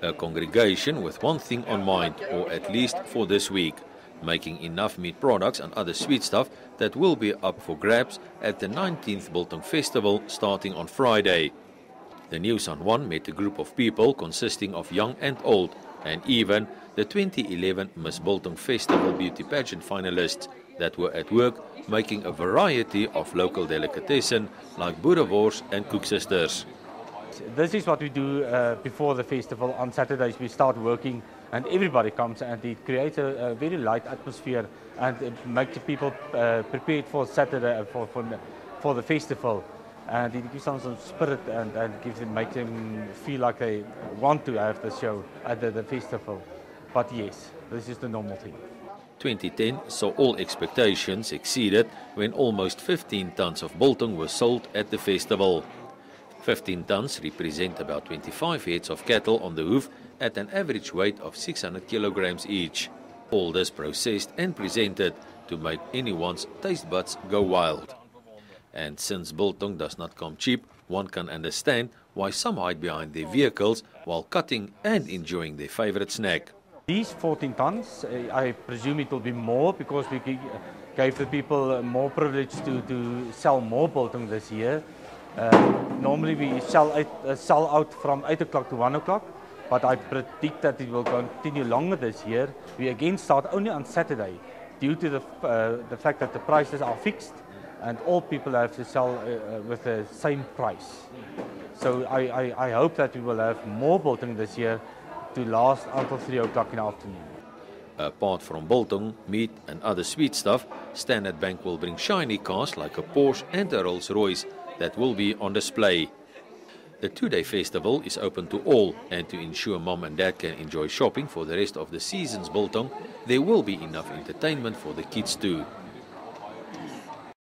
A congregation with one thing on mind, or at least for this week, making enough meat products and other sweet stuff that will be up for grabs at the 19th Biltong Festival starting on Friday. The New San Juan met a group of people consisting of young and old, and even the 2011 Miss Biltong Festival beauty pageant finalists that were at work making a variety of local delicatessen like boerewors and koeksisters. This is what we do before the festival. On Saturdays we start working and everybody comes, and it creates a very light atmosphere and it makes the people prepared for Saturday for the festival. And it gives them some spirit and makes them feel like they want to have the show at the festival. But yes, this is the normal thing. 2010 saw all expectations exceeded when almost 15 tons of biltong were sold at the festival. 15 tons represent about 25 heads of cattle on the hoof at an average weight of 600 kilograms each. All this processed and presented to make anyone's taste buds go wild. And since biltong does not come cheap, one can understand why some hide behind their vehicles while cutting and enjoying their favorite snack. These 14 tons, I presume it will be more because we gave the people more privilege to sell more biltong this year. Normally we sell out from 8 o'clock to 1 o'clock, but I predict that it will continue longer this year. We again start only on Saturday due to the fact that the prices are fixed and all people have to sell with the same price. So I hope that we will have more biltong this year to last until 3 o'clock in the afternoon. Apart from biltong, meat and other sweet stuff, Standard Bank will bring shiny cars like a Porsche and a Rolls-Royce that will be on display. The two-day festival is open to all, and to ensure mom and dad can enjoy shopping for the rest of the season's biltong, there will be enough entertainment for the kids too.